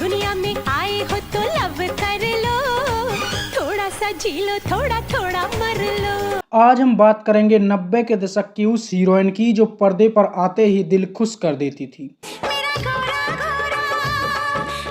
दुनिया में आए हो तो लव कर लो, थोड़ा सा जी लो, थोड़ा थोड़ा मर लो। आज हम बात करेंगे 90 के दशक की उस हीरोइन की जो पर्दे पर आते ही दिल खुश कर देती थी। मेरा घोड़ा घोड़ा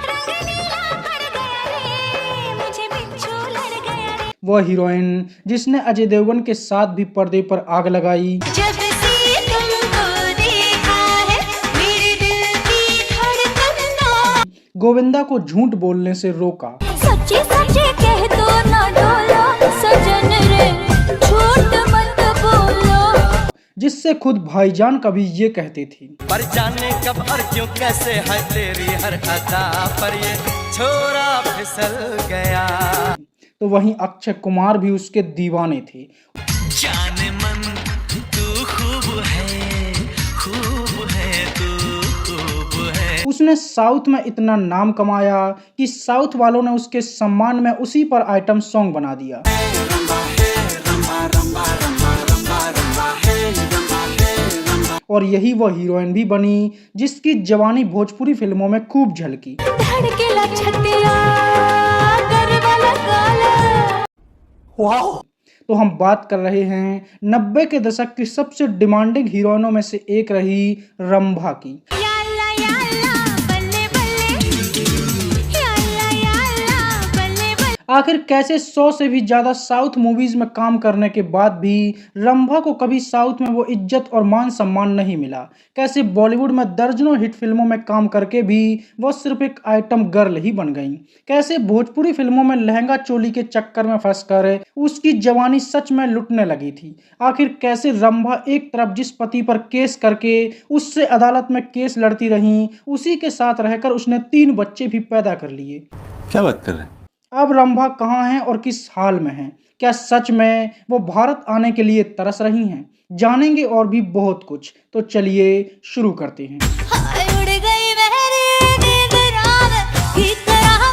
रंग नीला पड़ गया रे, मुझे बिच्छू लड़ गया रे। वह हीरोइन जिसने अजय देवगन के साथ भी पर्दे पर आग लगाई। जब से तुमको देखा है मेरे दिल की धड़कन ना, गोविंदा को झूठ बोलने से रोका। सच्ची सच्ची कह दो ना डोलो सजन रे, झूठ मत बोलो। जिससे खुद भाईजान कभी ये कहते थे, पर जाने कब और क्यों कैसे है तेरी हर अदा पर ये छोरा फिसल गया। तो वहीं अक्षय कुमार भी उसके दीवाने थे। जाने मन तू खूब है तू खूब है। उसने साउथ में इतना नाम कमाया कि साउथ वालों ने उसके सम्मान में उसी पर आइटम सॉन्ग बना दिया। और यही वह हीरोइन भी बनी जिसकी जवानी भोजपुरी फिल्मों में खूब झलकी। धड़केला छतिया गरबा काला। तो हम बात कर रहे हैं 90 के दशक की सबसे डिमांडिंग हीरोइनों में से एक रही रंभा की। याल्ला याल्ला बल्ले बल्ले, याल्ला याल्ला बल्ले बल्ले। आखिर कैसे 100 से भी ज्यादा साउथ मूवीज में काम करने के बाद भी रंभा को कभी साउथ में वो इज्जत और मान सम्मान नहीं मिला। कैसे बॉलीवुड में दर्जनों हिट फिल्मों में काम करके भी वो सिर्फ एक आइटम गर्ल ही बन गई। कैसे भोजपुरी फिल्मों में लहंगा चोली के चक्कर में फंसकर उसकी जवानी सच में लुटने लगी थी। आखिर कैसे रंभा एक तरफ जिस पति पर केस करके उससे अदालत में केस लड़ती रही, उसी के साथ रहकर उसने 3 बच्चे भी पैदा कर लिए। क्या बात कर रहे हैं? अब रंभा कहाँ हैं और किस हाल में हैं? क्या सच में वो भारत आने के लिए तरस रही हैं? जानेंगे और भी बहुत कुछ। तो चलिए शुरू करते हैं। हाय उड़ गई मेरी नींद रात की तरह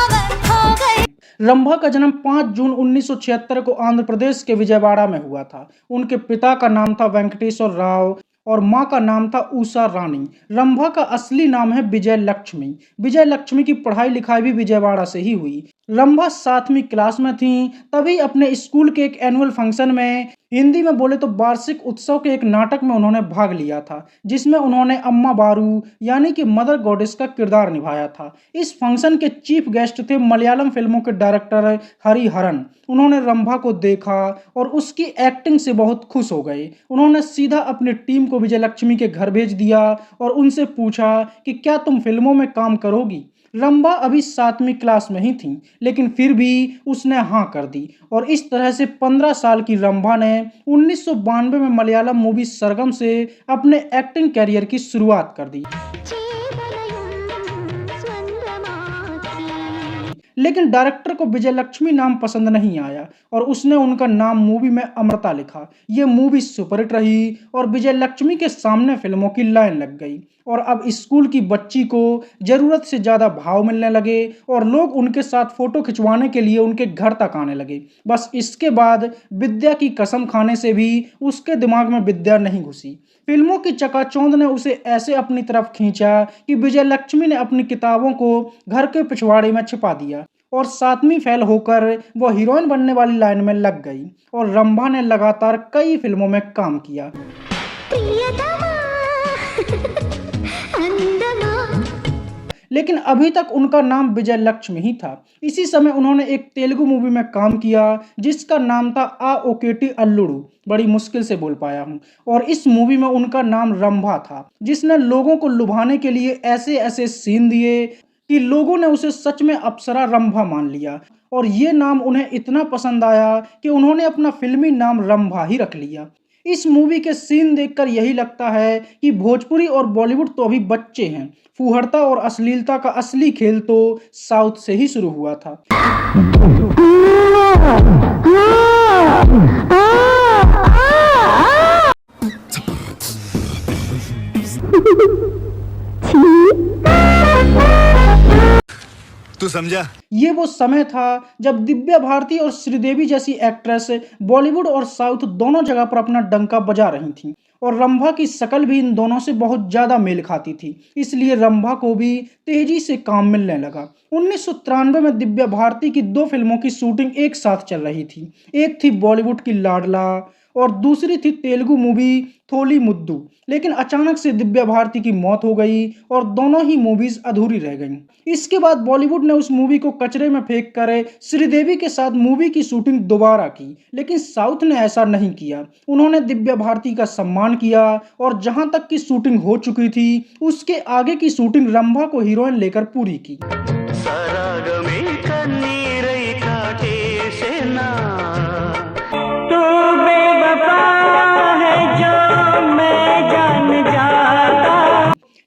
मैं खो गई। रंभा का जन्म 5 जून 1976 को आंध्र प्रदेश के विजयवाड़ा में हुआ था। उनके पिता का नाम था वेंकटेश्वर राव और मां का नाम था उषा रानी। रंभा का असली नाम है विजय लक्ष्मी। विजय लक्ष्मी की पढ़ाई लिखाई भी विजयवाड़ा से ही हुई। रंभा 7वीं क्लास में थी तभी अपने स्कूल के एक एनुअल फंक्शन में, हिंदी में बोले तो वार्षिक उत्सव के एक नाटक में उन्होंने भाग लिया था, जिसमें उन्होंने अम्मा बारू यानी कि मदर गॉडेस का किरदार निभाया था। इस फंक्शन के चीफ गेस्ट थे मलयालम फिल्मों के डायरेक्टर हरिहरन। उन्होंने रंभा को देखा और उसकी एक्टिंग से बहुत खुश हो गए। उन्होंने सीधा अपनी टीम को विजय लक्ष्मी के घर भेज दिया और उनसे पूछा कि क्या तुम फिल्मों में काम करोगी। रंभा अभी 7वीं क्लास में ही थी, लेकिन फिर भी उसने हाँ कर दी और इस तरह से 15 साल की रंभा ने 1992 में मलयालम मूवी सरगम से अपने एक्टिंग कैरियर की शुरुआत कर दी। लेकिन डायरेक्टर को विजय लक्ष्मी नाम पसंद नहीं आया और उसने उनका नाम मूवी में अमृता लिखा। ये मूवी सुपरहिट रही और विजय लक्ष्मी के सामने फिल्मों की लाइन लग गई और अब स्कूल की बच्ची को जरूरत से ज्यादा भाव मिलने लगे और लोग उनके साथ फोटो खिंचवाने के लिए उनके घर तक आने लगे। बस इसके बाद विद्या की कसम खाने से भी उसके दिमाग में विद्या नहीं घुसी। फिल्मों की चकाचौंध ने उसे ऐसे अपनी तरफ खींचा कि विजय लक्ष्मी ने अपनी किताबों को घर के पिछवाड़े में छिपा दिया और 7वीं फेल होकर वह हीरोइन बनने वाली लाइन में लग गई और रंभा ने लगातार कई फिल्मों में काम किया। लेकिन अभी तक उनका नाम विजय लक्ष्मी ही था। इसी समय उन्होंने एक तेलुगु मूवी में काम किया जिसका नाम था आ ओकेटी अल्लुडू, बड़ी मुश्किल से बोल पाया हूँ, और इस मूवी में उनका नाम रंभा था, जिसने लोगों को लुभाने के लिए ऐसे ऐसे सीन दिए कि लोगों ने उसे सच में अप्सरा रंभा मान लिया और ये नाम उन्हें इतना पसंद आया कि उन्होंने अपना फिल्मी नाम रंभा ही रख लिया। इस मूवी के सीन देखकर यही लगता है कि भोजपुरी और बॉलीवुड तो अभी बच्चे हैं। फूहड़ता और अश्लीलता का असली खेल तो साउथ से ही शुरू हुआ था। तू समझा? ये वो समय था जब दिव्या भारती और श्रीदेवी जैसी एक्ट्रेस बॉलीवुड और साउथ दोनों जगह पर अपना डंका बजा रही थीं और रंभा की शक्ल भी इन दोनों से बहुत ज़्यादा मेल खाती थी, इसलिए रंभा को भी तेजी से काम मिलने लगा। 1993 में दिव्या भारती की 2 फिल्मों की शूटिंग एक साथ चल रही थी। एक थी बॉलीवुड की लाडला और दूसरी थी तेलुगु मूवी थोली मुद्दू। लेकिन अचानक से दिव्या भारती की मौत हो गई और दोनों ही मूवीज अधूरी रह गईं। इसके बाद बॉलीवुड ने उस मूवी को कचरे में फेंक कर श्रीदेवी के साथ मूवी की शूटिंग दोबारा की, लेकिन साउथ ने ऐसा नहीं किया। उन्होंने दिव्या भारती का सम्मान किया और जहां तक की शूटिंग हो चुकी थी उसके आगे की शूटिंग रंभा को हीरोइन लेकर पूरी की।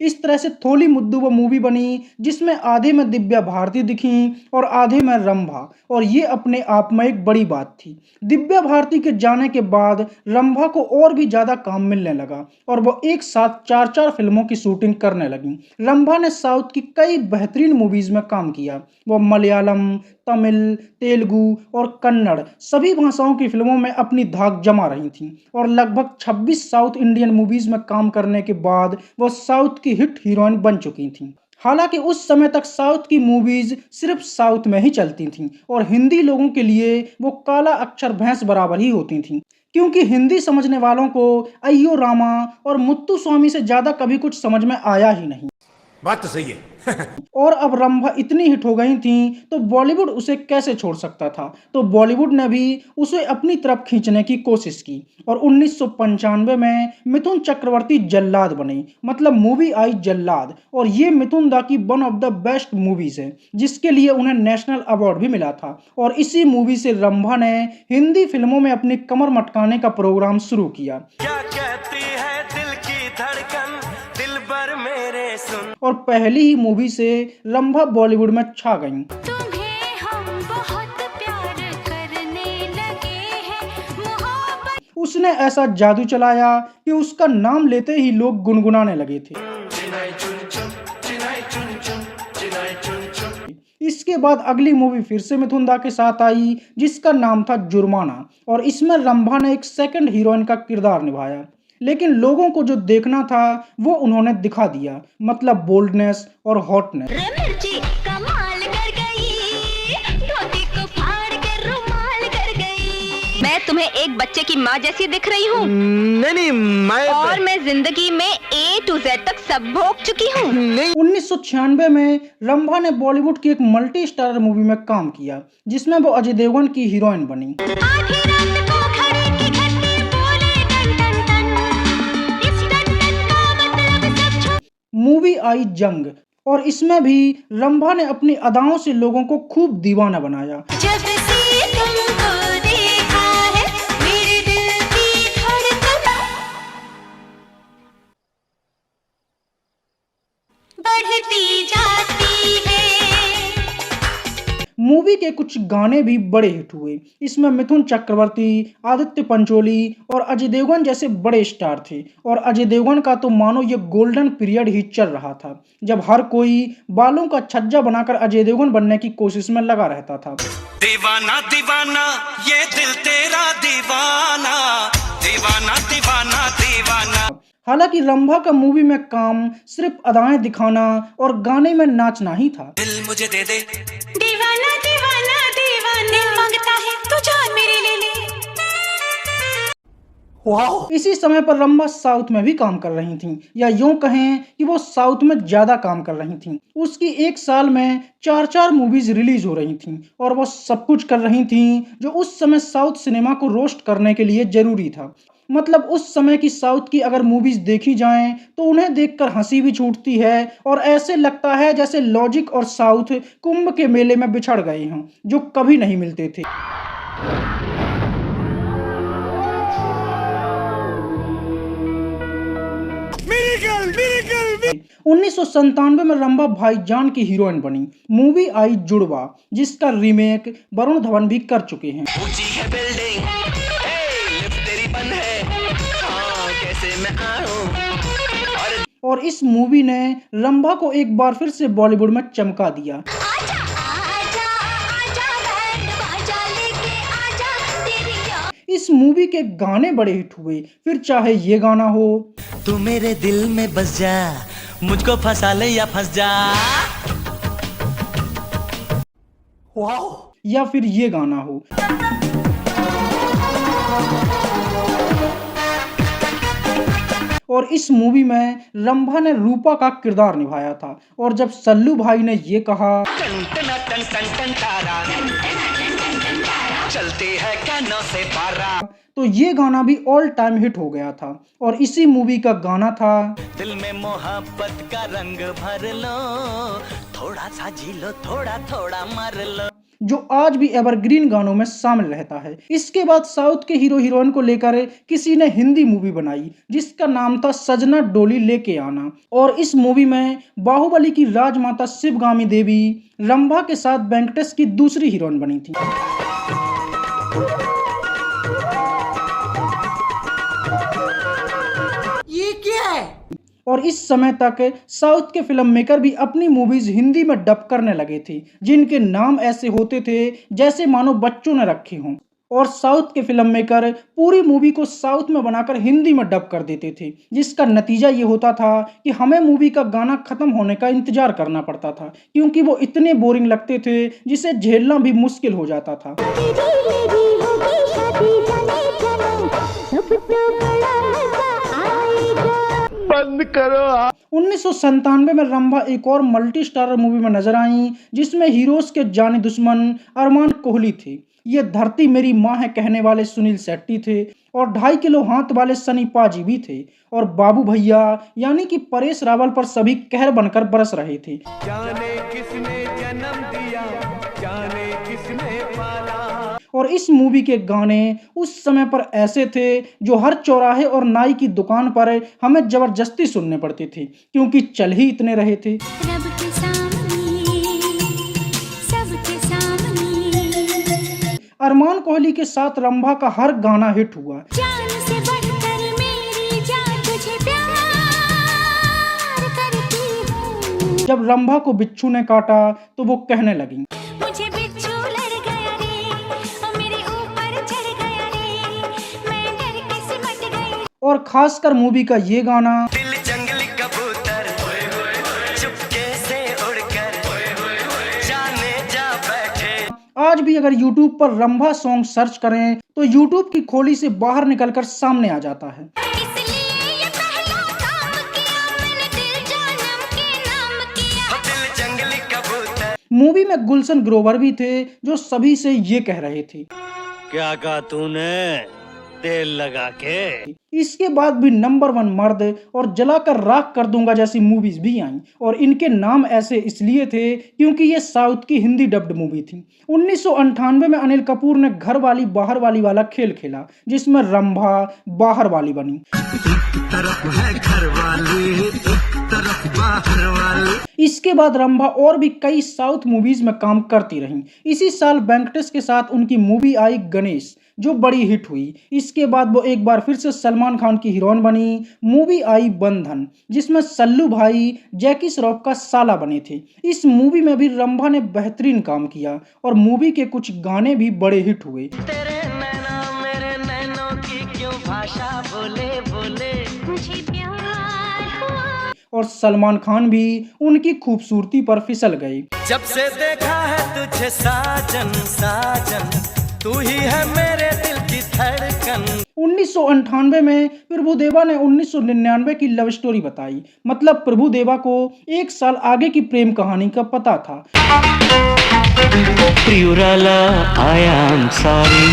इस तरह से थोली मुद्दू वो मूवी बनी जिसमें आधे में दिव्या भारती दिखी और आधे में रंभा, और ये अपने आप में एक बड़ी बात थी। दिव्या भारती के जाने के बाद रंभा को और भी ज़्यादा काम मिलने लगा और वो एक साथ 4-4 फिल्मों की शूटिंग करने लगी। रंभा ने साउथ की कई बेहतरीन मूवीज़ में काम किया। वो मलयालम, तमिल, तेलुगु और कन्नड़ सभी भाषाओं की फिल्मों में अपनी धाक जमा रही थीं और लगभग 26 साउथ इंडियन मूवीज़ में काम करने के बाद वो साउथ की हिट हीरोइन बन चुकी थीं। हालांकि उस समय तक साउथ की मूवीज सिर्फ साउथ में ही चलती थीं और हिंदी लोगों के लिए वो काला अक्षर भैंस बराबर ही होती थीं, क्योंकि हिंदी समझने वालों को अय्यो रामा और मुत्तु स्वामी से ज़्यादा कभी कुछ समझ में आया ही नहीं। बात तो सही है। और अब रंभा इतनी हिट हो गई थी तो बॉलीवुड उसे कैसे छोड़ सकता था, तो बॉलीवुड ने भी उसे अपनी तरफ खींचने की कोशिश की और 1995 में मिथुन चक्रवर्ती जल्लाद बने, मतलब मूवी आई जल्लाद, और ये मिथुन दा की one of the best movies है जिसके लिए उन्हें नेशनल अवार्ड भी मिला था। और इसी मूवी से रंभा ने हिंदी फिल्मों में अपनी कमर मटकाने का प्रोग्राम शुरू किया। क्या कहती है दिल की धड़कन, दिल भर मेरे सुन। और पहली ही मूवी से रंभा बॉलीवुड में छा गईं। तुम्हें हम बहुत प्यार करने लगे हैं, मोहब्बत उसने ऐसा जादू चलाया कि उसका नाम लेते ही लोग गुनगुनाने लगे थे। इसके बाद अगली मूवी फिर से मिथुन दा के साथ आई जिसका नाम था जुर्माना, और इसमें रंभा ने एक सेकंड हीरोइन का किरदार निभाया। लेकिन लोगों को जो देखना था वो उन्होंने दिखा दिया, मतलब बोल्डनेस और हॉटनेस। मिर्ची कमाल कर गई, धोती को फाड़ कर रुमाल कर गई। मैं तुम्हें एक बच्चे की माँ जैसी दिख रही हूँ। नहीं और मैं जिंदगी में A to Z तक सब भोग चुकी हूँ। 1996 में रंभा ने बॉलीवुड की एक मल्टी स्टारर मूवी में काम किया जिसमें वो अजय देवगन की हीरोइन बनी। आधी रात को घड़ी की घंटी बोले टन टन टन, इस टन टन का मतलब सब छूट। मूवी आई जंग, और इसमें भी रंभा ने अपनी अदाओं से लोगों को खूब दीवाना बनाया। जब से तुमको देखा है मेरे दिल की धड़कन बढ़ती जाती है। मूवी के कुछ गाने भी बड़े हिट हुए। इसमें मिथुन चक्रवर्ती, आदित्य पंचोली और अजय देवगन जैसे बड़े स्टार थे, और अजय देवगन का तो मानो ये गोल्डन पीरियड ही चल रहा था जब हर कोई बालों का छज्जा बनाकर अजय देवगन बनने की कोशिश में लगा रहता था। दीवाना दीवाना ये दिल तेरा दीवाना, दीवाना दीवाना दीवाना। हालांकि रंभा का मूवी में काम सिर्फ अदाएं दिखाना और गाने में नाचना ही था। दिल मुझे दे दे, दीवाना दीवाना दीवाना, दिल मांगता है तू जान मेरी ले ले। इसी समय पर रंभा साउथ में भी काम कर रही थीं, या यूं कहें कि वो साउथ में ज्यादा काम कर रही थीं। उसकी एक साल में 4-4 मूवीज रिलीज हो रही थीं और वो सब कुछ कर रही थीं जो उस समय साउथ सिनेमा को रोस्ट करने के लिए जरूरी था। मतलब उस समय की साउथ की अगर मूवीज देखी जाएं तो उन्हें देखकर हंसी भी छूटती है और ऐसे लगता है जैसे लॉजिक और साउथ कुंभ के मेले में बिछड़ गए हों जो कभी नहीं मिलते थे। मिरेकल 1997 में रंभा भाईजान की हीरोइन बनी। मूवी आई जुड़वा जिसका रीमेक वरुण धवन भी कर चुके हैं। ऊंची है बिल्डिंग, लिफ्ट तेरी बंद है, हाँ कैसे मैं आऊं। और इस मूवी ने रंभा को एक बार फिर से बॉलीवुड में चमका दिया। आजा आजा आजा बैंड बाजा लेके आजा तेरी याद। इस मूवी के गाने बड़े हिट हुए, फिर चाहे ये गाना हो, तू मेरे दिल में बस जा, मुझको फंसा ले या फंस जा। या फिर ये गाना हो, और इस मूवी में रंभा ने रूपा का किरदार निभाया था। और जब सल्लू भाई ने ये कहा, चलती है कानों से पारा, तो ये गाना भी ऑल टाइम हिट हो गया था। और इसी मूवी का गाना था, दिल में मोहब्बत का रंग भर लो, थोड़ा सा जी लो, थोड़ा थोड़ा मर लो, जो आज भी एवरग्रीन गानों में शामिल रहता है। इसके बाद साउथ के हीरो हीरोइन को लेकर किसी ने हिंदी मूवी बनाई जिसका नाम था सजना डोली लेके आना। और इस मूवी में बाहुबली की राजमाता शिवगामी देवी रंभा के साथ वेंकटेश की दूसरी हीरोइन बनी थी। ये क्या है? और इस समय तक साउथ के फिल्म मेकर भी अपनी मूवीज हिंदी में डब करने लगे थे, जिनके नाम ऐसे होते थे जैसे मानो बच्चों ने रखे हों। और साउथ के फिल्म मेकर पूरी मूवी को साउथ में बनाकर हिंदी में डब कर देते थे, जिसका नतीजा ये होता था कि हमें मूवी का गाना खत्म होने का इंतजार करना पड़ता था, क्योंकि वो इतने बोरिंग लगते थे जिसे झेलना भी मुश्किल हो जाता था। बंद करो। 1997 में रंभा एक और मल्टी स्टारर मूवी में नजर आई जिसमें हीरोज के जाने दुश्मन अरमान कोहली थे। ये धरती मेरी माँ है कहने वाले सुनील शेट्टी थे और 2.5 किलो हाथ वाले सनी पाजी भी थे। और बाबू भैया यानी कि परेश रावल पर सभी कहर बनकर बरस रहे थे। जाने किसने जन्म दिया, जाने किसने पाला। और इस मूवी के गाने उस समय पर ऐसे थे जो हर चौराहे और नाई की दुकान पर हमें जबरदस्ती सुनने पड़ते थे, क्योंकि चल ही इतने रहे थे। रब के सामने, सबके सामने, अरमान कोहली के साथ रंभा का हर गाना हिट हुआ। जान से बढ़कर मेरी जान तुझे प्यार करती हूँ। जब रंभा को बिच्छू ने काटा तो वो कहने लगी, मुझे बिच्छू लड़ गया रे, और मेरे ऊपर चढ़ गया रे, मैं डर के सिमट गई। और खासकर मूवी का ये गाना, दिल जंगली कबूतर चुपके से उड़कर जाने जा बैठे। आज भी अगर YouTube पर रंभा सॉन्ग सर्च करें तो YouTube की खोली से बाहर निकलकर सामने आ जाता है। इसलिए ये पहला काम किया मैंने, दिल जानम के नाम किया। दिल जंगली कबूतर। मूवी में गुलशन ग्रोवर भी थे जो सभी से ये कह रहे थे, क्या कहा तूने, तेल लगा के। इसके बाद भी नंबर 1 मर्द और जलाकर राख कर दूंगा जैसी मूवीज भी आईं। और इनके नाम ऐसे इसलिए थे क्योंकि ये साउथ की हिंदी डब्ड मूवी थी। 1998 में अनिल कपूर ने घर वाली बाहर वाली वाला खेल खेला जिसमें रंभा बाहर वाली बनी। एक तरफ है घर वाली, एक तरफ बाहर वाली। इसके बाद रंभा और भी कई साउथ मूवीज में काम करती रहीं। इसी साल वेंकटेश के साथ उनकी मूवी आई गणेश, जो बड़ी हिट हुई। इसके बाद वो एक बार फिर से सलमान खान की हीरोइन बनी। मूवी आई बंधन, जिसमें सल्लू भाई जैकी श्रॉफ का साला बने थे। इस मूवी में भी रंभा ने बेहतरीन काम किया और मूवी के कुछ गाने भी बड़े हिट हुए। तेरे नैना मेरे नैनों की क्यों भाषा बोले बोले, मुझे प्यार हुआ। और सलमान खान भी उनकी खूबसूरती पर फिसल गए। जब से देखा है तुझे साजन साजन, तू ही है मेरे दिल की धड़कन। 1998 में प्रभुदेवा ने 1999 की लव स्टोरी बताई। मतलब प्रभुदेवा को 1 साल आगे की प्रेम कहानी का पता था। प्रियुराला आई एम सॉरी।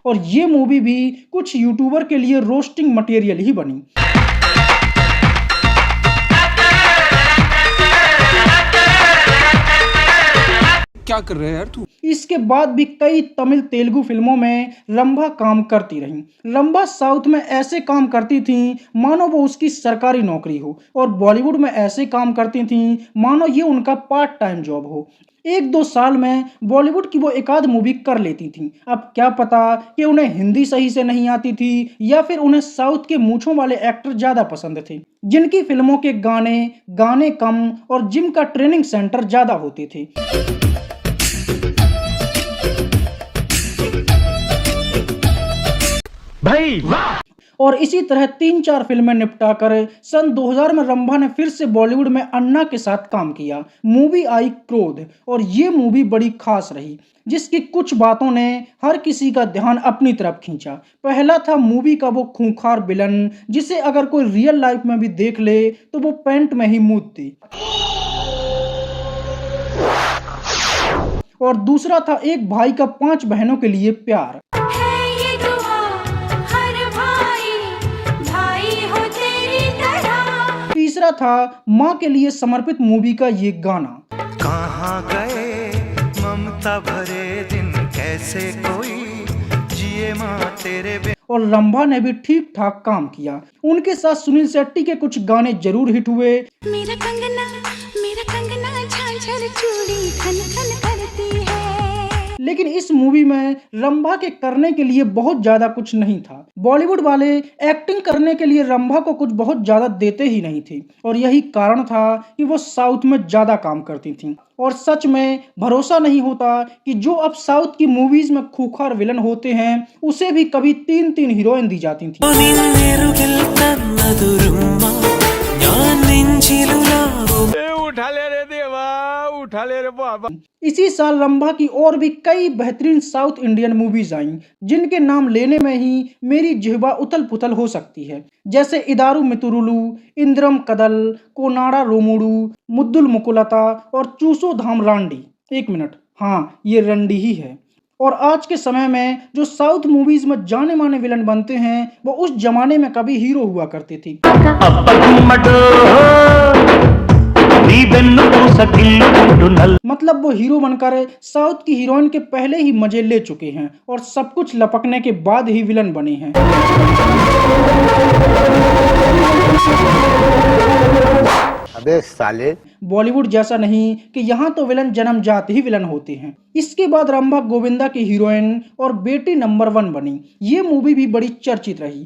और ये मूवी भी कुछ यूट्यूबर के लिए रोस्टिंग मटेरियल ही बनी। क्या कर रहे हैं यार तू? इसके बाद भी कई तमिल तेलुगु फिल्मों में रंभा काम करती रहीं। रंभा साउथ में ऐसे काम करती थीं मानो वो उसकी सरकारी नौकरी हो, और बॉलीवुड में ऐसे काम करती थीं मानो ये उनका पार्ट टाइम जॉब हो। 1-2 साल में बॉलीवुड की वो एक आध मूवी कर लेती थीं। अब क्या पता कि उन्हें हिंदी सही से नहीं आती थी या फिर उन्हें साउथ के मूंछों वाले एक्टर ज्यादा पसंद थे, जिनकी फिल्मों के गाने कम और जिम का ट्रेनिंग सेंटर ज्यादा होते थे। भाई वाह। और इसी तरह 3-4 फिल्में निपटाकर सन 2000 में रंभा ने फिर से बॉलीवुड में अन्ना के साथ काम किया। मूवी आई क्रोध, और ये मूवी बड़ी खास रही, जिसकी कुछ बातों ने हर किसी का ध्यान अपनी तरफ खींचा। पहला था मूवी का वो खूंखार विलन, जिसे अगर कोई रियल लाइफ में भी देख ले तो वो पैंट में ही मूत दे। और दूसरा था एक भाई का 5 बहनों के लिए प्यार। तीसरा था माँ के लिए समर्पित मूवी का ये गाना। कहाँ गए ममता भरे दिन, कैसे कोई जिए माँ तेरे बिन। और रंभा ने भी ठीक ठाक काम किया। उनके साथ सुनील शेट्टी के कुछ गाने जरूर हिट हुए। मेरा कंगना झांझर चूड़ी खन खन करती है। लेकिन इस मूवी में रंभा के करने के लिए बहुत ज्यादा कुछ नहीं था। बॉलीवुड वाले एक्टिंग करने के लिए रंभा को कुछ बहुत ज्यादा देते ही नहीं थे, और यही कारण था कि वो साउथ में ज्यादा काम करती थी। और सच में भरोसा नहीं होता कि जो अब साउथ की मूवीज में खूंखार विलन होते हैं, उसे भी कभी 3-3 हीरोइन दी जाती थी। उठा ले रे देवा, उठा ले रे बाबा। इसी साल रंभा की और भी कई बेहतरीन साउथ इंडियन मूवीज आईं, जिनके नाम लेने में ही मेरी जिह्वा उथल पुथल हो सकती है, जैसे इदारू मितुरुलु, इंद्रम कदल, कोनाडा रोमुडू, मुद्दुल मुकुलता और चूसो धाम रांडी। 1 मिनट, हाँ, ये रंडी ही है। और आज के समय में जो साउथ मूवीज में जाने माने विलन बनते हैं, वो उस जमाने में कभी हीरो हुआ करते थे। मतलब वो हीरो बनकर साउथ की हीरोइन के पहले ही मजे ले चुके हैं, और सब कुछ लपकने के बाद ही विलन बने हैं। अबे साले, बॉलीवुड जैसा नहीं कि यहाँ तो विलन जन्मजात ही विलन होते हैं। इसके बाद रंभा गोविंदा की हीरोइन और बेटी नंबर 1 बनी। ये मूवी भी बड़ी चर्चित रही।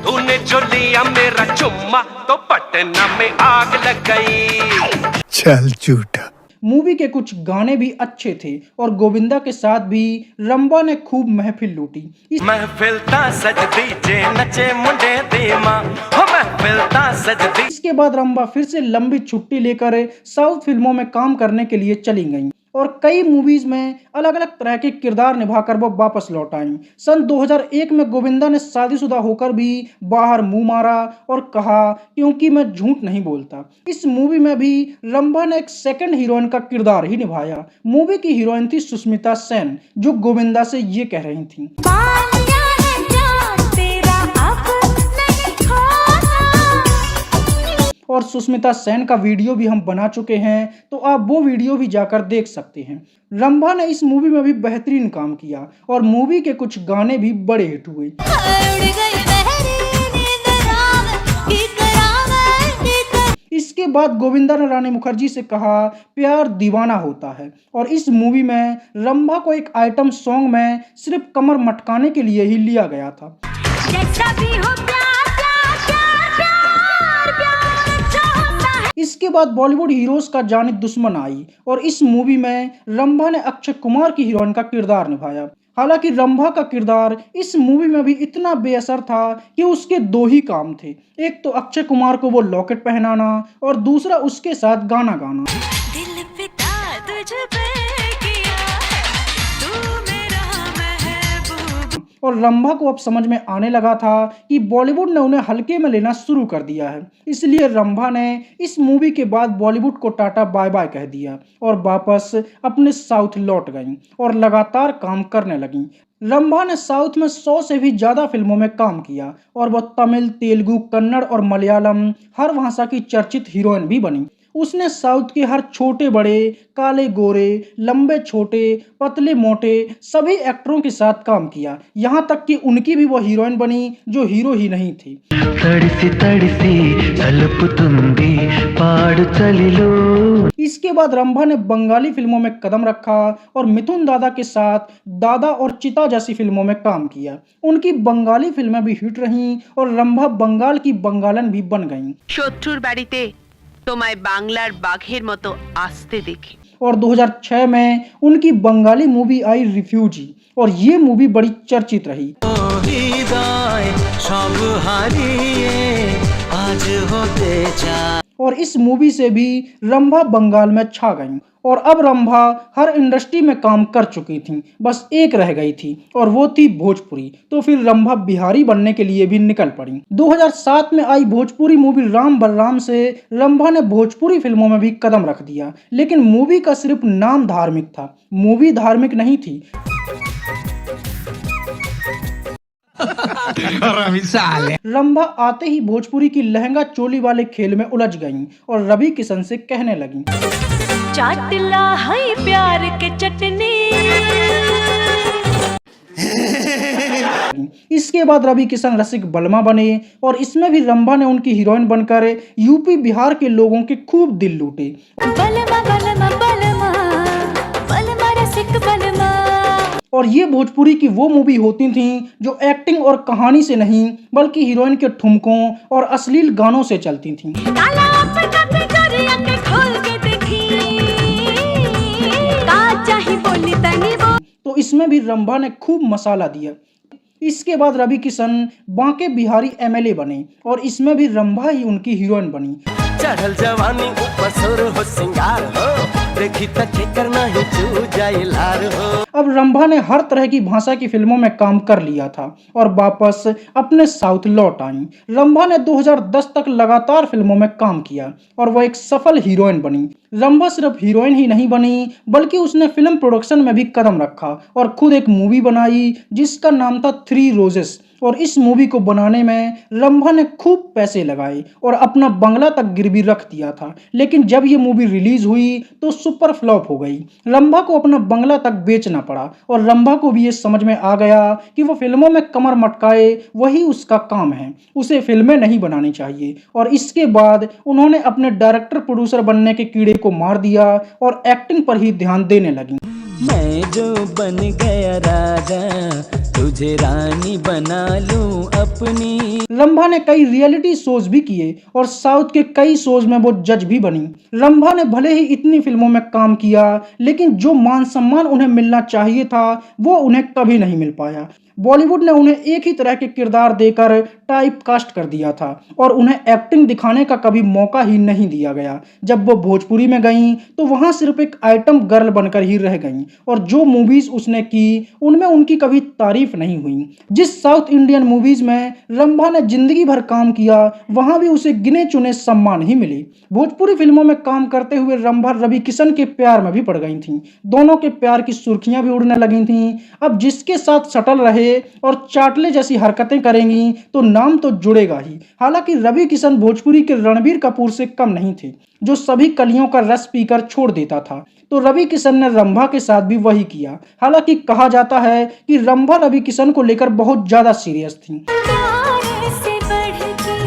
तूने जो लिया मेरा चुम्मा तो पटना में आग लग गई। चल झूठा। मूवी के कुछ गाने भी अच्छे थे, और गोविंदा के साथ भी रंभा ने खूब महफिल लूटी। महफिल ता सजदी जे नचे मुंडे दी मां, हो महफिल ता सजदी। इसके बाद रंभा फिर से लंबी छुट्टी लेकर साउथ फिल्मों में काम करने के लिए चली गईं, और कई मूवीज में अलग अलग तरह के किरदार निभाकर वो वापस लौट आईं। सन 2001 में गोविंदा ने शादीशुदा होकर भी बाहर मुंह मारा और कहा, क्योंकि मैं झूठ नहीं बोलता। इस मूवी में भी रंभा ने एक सेकंड हीरोइन का किरदार ही निभाया। मूवी की हीरोइन थी सुष्मिता सेन, जो गोविंदा से ये कह रही थी, और सुष्मिता सेन का वीडियो भी हम बना चुके हैं, तो आप वो वीडियो भी जाकर देख सकते हैं। रंभा ने इस मूवी में भी बेहतरीन काम किया, और मूवी के कुछ गाने भी बड़े हिट हुए। इसके बाद गोविंदा ने रानी मुखर्जी से कहा, प्यार दीवाना होता है, और इस मूवी में रंभा को एक आइटम सॉन्ग में सिर्फ कमर मटकाने के लिए ही लिया गया था। इसके बाद बॉलीवुड हीरोज का जानी दुश्मन आई, और इस मूवी में रंभा ने अक्षय कुमार की हीरोइन का किरदार निभाया। हालांकि रंभा का किरदार इस मूवी में भी इतना बेअसर था कि उसके 2 ही काम थे। एक तो अक्षय कुमार को वो लॉकेट पहनाना, और दूसरा उसके साथ गाना गाना। दिल पिता तुझ पे किया है, तू मेरा महबूब। और रंभा को अब समझ में आने लगा था कि बॉलीवुड ने उन्हें हल्के में लेना शुरू कर दिया है, इसलिए रंभा ने इस मूवी के बाद बॉलीवुड को टाटा बाय बाय कह दिया और वापस अपने साउथ लौट गईं और लगातार काम करने लगीं। रंभा ने साउथ में 100 से भी ज्यादा फिल्मों में काम किया, और वह तमिल, तेलुगु, कन्नड़ और मलयालम हर भाषा की चर्चित हीरोइन भी बनी। उसने साउथ के हर छोटे बड़े, काले गोरे, लंबे छोटे, पतले मोटे सभी एक्टरों के साथ काम किया, यहाँ तक कि उनकी भी वो हीरोइन बनी जो हीरो ही नहीं थी। इसके बाद रंभा ने बंगाली फिल्मों में कदम रखा और मिथुन दादा के साथ दादा और चिता जैसी फिल्मों में काम किया। उनकी बंगाली फिल्में भी हिट रहीं और रंभा बंगाल की बंगालन भी बन गईं। शत्रुर बाड़ीते তোমায় বাংলার বাঘের মতো আসতে দেখি। और 2006 में उनकी बंगाली मूवी आई रिफ्यूजी, और ये मूवी बड़ी चर्चित रही। सब हारिए आज होते चाय। और इस मूवी से भी रंभा बंगाल में छा गईं और अब रंभा हर इंडस्ट्री में काम कर चुकी थी, बस एक रह गई थी और वो थी भोजपुरी। तो फिर रंभा बिहारी बनने के लिए भी निकल पड़ी। 2007 में आई भोजपुरी मूवी राम बलराम से रंभा ने भोजपुरी फिल्मों में भी कदम रख दिया, लेकिन मूवी का सिर्फ नाम धार्मिक था, मूवी धार्मिक नहीं थी। रंभा आते ही भोजपुरी की लहंगा चोली वाले खेल में उलझ गईं और रवि किशन से कहने लगीं, चाटला है प्यार के चटनी। इसके बाद रवि किशन रसिक बलमा बने और इसमें भी रंभा ने उनकी हीरोइन बनकर यूपी बिहार के लोगों के खूब दिल लूटे। बलमा बलमा बलमा बलमा रसिक बलमा। और ये भोजपुरी की वो मूवी होती थी जो एक्टिंग और कहानी से नहीं बल्कि हीरोइन के ठुमकों और अश्लील गानों से चलती थी। काला अपना पिंजरिया के खोल के देखी, का चाही बोली तनी वो। तो इसमें भी रंभा ने खूब मसाला दिया। इसके बाद रवि किशन बांके बिहारी एमएलए बने और इसमें भी रंभा ही उनकी हीरोइन बनी। चढ़ल जवानी ऊपर सुर हो सिंगार हो, देखी तक करना ही चू जाए लार हो। अब रंभा ने हर तरह की भाषा की फिल्मों में काम कर लिया था और वापस अपने साउथ लौट आई। रंभा ने 2010 तक लगातार फिल्मों में काम किया और वह एक सफल हीरोइन बनी। रंभा सिर्फ हीरोइन ही नहीं बनी बल्कि उसने फिल्म प्रोडक्शन में भी कदम रखा और खुद एक मूवी बनाई जिसका नाम था 3 रोजेस। और इस मूवी को बनाने में रंभा ने खूब पैसे लगाए और अपना बंगला तक गिरवी रख दिया था, लेकिन जब ये मूवी रिलीज हुई तो सुपर फ्लॉप हो गई। रंभा को अपना बंगला तक बेचना पड़ा और रंभा को भी ये समझ में आ गया कि वो फिल्मों में कमर मटकाए वही उसका काम है, उसे फिल्में नहीं बनानी चाहिए। और इसके बाद उन्होंने अपने डायरेक्टर प्रोड्यूसर बनने के कीड़े को मार दिया और एक्टिंग पर ही ध्यान देने लगी। मैं जो बन गया राजा तुझे रानी बना लूं अपनी। रंभा ने कई रियलिटी शोज भी किए और साउथ के कई शोज में वो जज भी बनी। रंभा ने भले ही इतनी फिल्मों में काम किया लेकिन जो मान सम्मान उन्हें मिलना चाहिए था वो उन्हें कभी नहीं मिल पाया। बॉलीवुड ने उन्हें एक ही तरह के किरदार देकर टाइप कास्ट कर दिया था और उन्हें एक्टिंग दिखाने का कभी मौका ही नहीं दिया गया। जब वो भोजपुरी में गईं तो वहां सिर्फ एक आइटम गर्ल बनकर ही रह गईं और जो मूवीज उसने की उनमें उनकी कभी तारीफ नहीं हुई। जिस साउथ इंडियन मूवीज में रंभा ने जिंदगी भर काम किया वहां भी उसे गिने चुने सम्मान ही मिले। भोजपुरी फिल्मों में काम करते हुए रंभा रवि किशन के प्यार में भी पड़ गई थी। दोनों के प्यार की सुर्खियां भी उड़ने लगी थी। अब जिसके साथ सटल रहे और चाटले जैसी हरकतें करेंगी तो नाम तो जुड़ेगा ही। हालांकि रवि किशन भोजपुरी के रणबीर कपूर से कम नहीं थे जो सभी कलियों का रस पीकर छोड़ देता था, तो रवि किशन ने रंभा के साथ भी वही किया। हालांकि कहा जाता है कि रंभा रवि किशन को लेकर बहुत ज्यादा सीरियस थी। प्यार से बढ़ के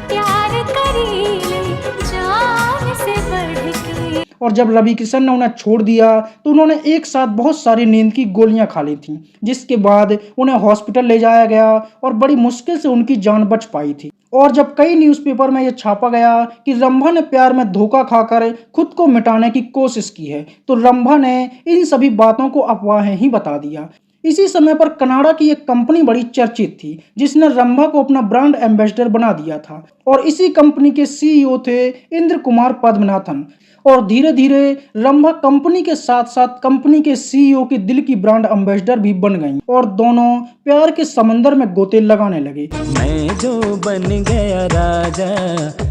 प्यार करीले, जान से बढ़ के। और जब रवि किशन ने उन्हें छोड़ दिया तो उन्होंने एक साथ बहुत सारी नींद की गोलियां खा ली थी, जिसके बाद उन्हें हॉस्पिटल ले जाया गया और बड़ी मुश्किल से उनकी जान बच पाई थी। और जब कई न्यूज़पेपर में यह छापा गया कि रंभा ने प्यार में धोखा खाकर खुद को मिटाने की कोशिश की है, तो रंभा ने इन सभी बातों को अफवाहें ही बता दिया। इसी समय पर कनाडा की एक कंपनी बड़ी चर्चित थी जिसने रंभा को अपना ब्रांड एम्बेसडर बना दिया था और इसी कंपनी के सीईओ थे इंद्र कुमार पद्मनाथन। और धीरे धीरे रंभा कंपनी के साथ साथ कंपनी के सीईओ की दिल की ब्रांड एम्बेसडर भी बन गईं और दोनों प्यार के समंदर में गोते लगाने लगे। मैं जो बन गया राजा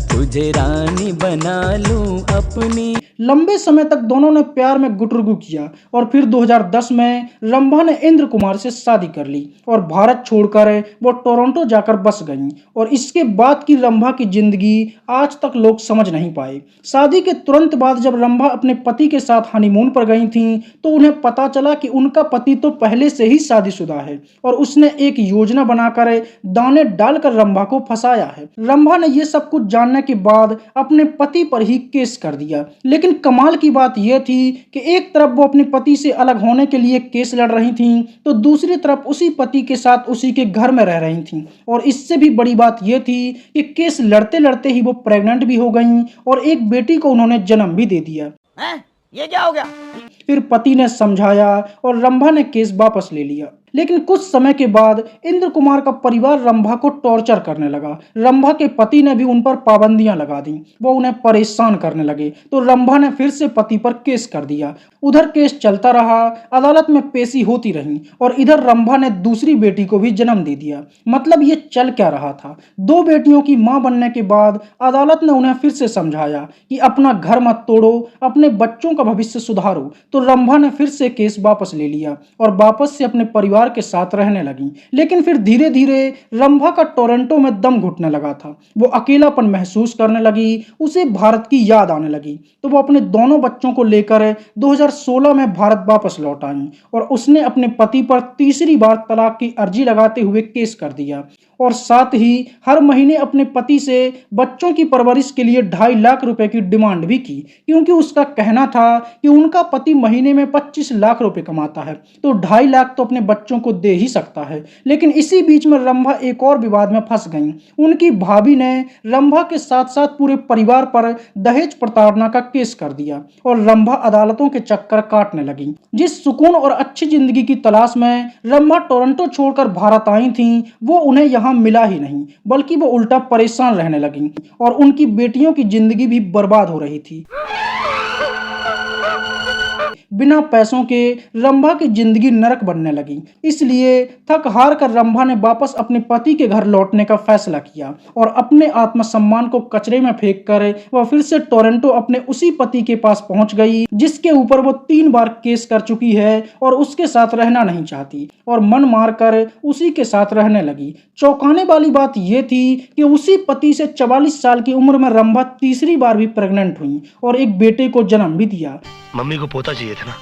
तुझे रानी बना लूं अपनी। लंबे समय तक दोनों ने प्यार में गुटरगू किया और फिर 2010 में रंभा ने इंद्र कुमार से शादी कर ली और भारत छोड़कर वो टोरंटो जाकर बस गईं। और इसके बाद की रंभा की जिंदगी आज तक लोग समझ नहीं पाए। शादी के तुरंत बाद जब रंभा अपने पति के साथ हनीमून पर गई थीं तो उन्हें पता चला कि उनका पति तो पहले से ही शादीशुदा है और उसने एक योजना बनाकर दाने डालकर रंभा को फंसाया है। रंभा ने यह सब कुछ जानने के बाद अपने पति पर ही केस कर दिया। लेकिन कमाल की बात यह थी कि एक तरफ वो अपने पति से अलग होने के लिए केस लड़ रही थीं तो दूसरी तरफ उसी पति के साथ उसी के घर में रह रही थीं। और इससे भी बड़ी बात यह थी कि केस लड़ते लड़ते ही वो प्रेग्नेंट भी हो गईं और एक बेटी को उन्होंने जन्म भी दे दिया। ये क्या हो गया? फिर पति ने समझाया और रंभा ने केस वापस ले लिया। लेकिन कुछ समय के बाद इंद्र कुमार का परिवार रंभा को टॉर्चर करने लगा। रंभा के पति ने भी उन पर पाबंदियां लगा दी, वो उन्हें परेशान करने लगे, तो रंभा ने फिर से पति पर केस कर दिया। उधर केस चलता रहा, अदालत में पेशी होती रही और इधर रंभा ने दूसरी बेटी को भी जन्म दे दिया। मतलब ये चल क्या रहा था, 2 बेटियों की मां बनने के बाद अदालत ने उन्हें फिर से समझाया कि अपना घर मत तोड़ो, अपने बच्चों का भविष्य सुधारो, तो रंभा ने फिर से केस वापस ले लिया और वापस से अपने परिवार के साथ रहने लगी। लेकिन फिर धीरे धीरे रंभा का टोरंटो में दम घुटने लगा था, वो अकेलापन महसूस करने लगी, उसे भारत की याद आने लगी, तो वो अपने दोनों बच्चों को लेकर 2016 में भारत वापस लौट आई और उसने अपने पति पर तीसरी बार तलाक की अर्जी लगाते हुए केस कर दिया और साथ ही हर महीने अपने पति से बच्चों की परवरिश के लिए 2.5 लाख रुपए की डिमांड भी की, क्योंकि उसका कहना था कि उनका पति महीने में 25 लाख रुपए कमाता है, तो 2.5 लाख तो अपने बच्चों को दे ही सकता है। लेकिन इसी बीच में रंभा एक और विवाद में फंस गई। उनकी भाभी ने रंभा के साथ साथ पूरे परिवार पर दहेज प्रताड़ना का केस कर दिया और रंभा अदालतों के चक्कर काटने लगी। जिस सुकून और अच्छी जिंदगी की तलाश में रंभा टोरंटो छोड़कर भारत आई थी, वो उन्हें यहाँ मिला ही नहीं, बल्कि वो उल्टा परेशान रहने लगी और उनकी बेटियों की जिंदगी भी बर्बाद हो रही थी। बिना पैसों के रंभा की जिंदगी नरक बनने लगी। इसलिए थक हार कर रंभा ने वापस अपने पति के घर लौटने का फैसला किया और अपने आत्मसम्मान को कचरे में फेंक कर वह फिर से टोरंटो अपने उसी पति के पास पहुंच गई जिसके ऊपर वो 3 बार केस कर चुकी है और उसके साथ रहना नहीं चाहती और मन मार कर उसी के साथ रहने लगी। चौंकाने वाली बात यह थी कि उसी पति से 44 साल की उम्र में रंभा तीसरी बार भी प्रेग्नेंट हुई और एक बेटे को जन्म भी दिया। मम्मी को पोता चाहिए था ना,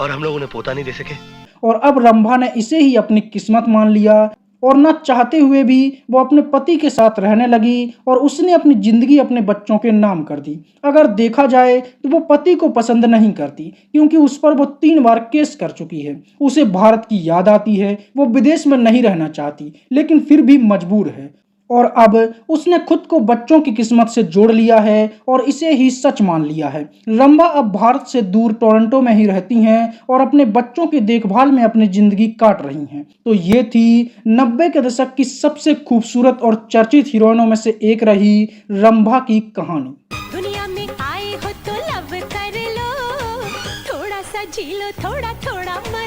और हम लोग उन्हें पोता नहीं दे सके। और अब रंभा ने इसे ही अपनी किस्मत मान लिया और न चाहते हुए भी वो अपने पति के साथ रहने लगी और उसने अपनी जिंदगी अपने बच्चों के नाम कर दी। अगर देखा जाए तो वो पति को पसंद नहीं करती, क्योंकि उस पर वो 3 बार केस कर चुकी है। उसे भारत की याद आती है, वो विदेश में नहीं रहना चाहती, लेकिन फिर भी मजबूर है और अब उसने खुद को बच्चों की किस्मत से जोड़ लिया है और इसे ही सच मान लिया है। रंभा अब भारत से दूर टोरंटो में ही रहती हैं और अपने बच्चों की देखभाल में अपनी जिंदगी काट रही हैं। तो ये थी 90 के दशक की सबसे खूबसूरत और चर्चित हीरोइनों में से एक रही रंभा की कहानी। दुनिया में आए हो तो लव कर लो, थोड़ा सा जी लो, थोड़ा थोड़ा मर